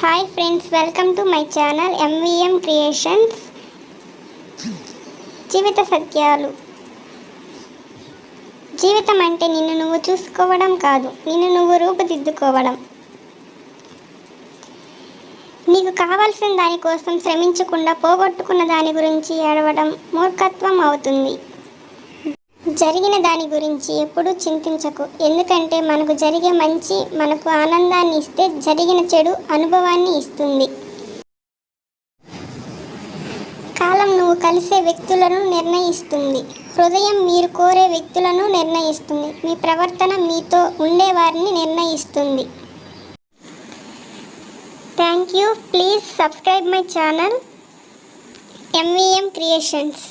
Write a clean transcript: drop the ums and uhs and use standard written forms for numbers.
Hi friends, welcome to my channel MVM creations. జీవిత సత్యాలు. జీవితం అంటే నిన్ను నువ్వు చూసుకోవడం కాదు, నిన్ను నువ్వు రూపుదిద్దుకోవడం. నీకు కావాల్సిన దానికోసం శ్రమించకుండా పోగొట్టుకున్న దాని గురించి ఏడవడం మూర్ఖత్వం అవుతుంది. జరిగిన దాని గురించి ఎప్పుడూ చింతించకు, ఎందుకంటే మనకు జరిగే మంచి మనకు ఆనందాన్ని ఇస్తే, జరిగిన చెడు అనుభవాన్ని ఇస్తుంది. కాలం నువ్వు కలిసే వ్యక్తులను నిర్ణయిస్తుంది. హృదయం మీరు కోరే వ్యక్తులను నిర్ణయిస్తుంది. మీ ప్రవర్తన మీతో ఉండేవారిని నిర్ణయిస్తుంది. Thank you. Please subscribe my channel MVM creations.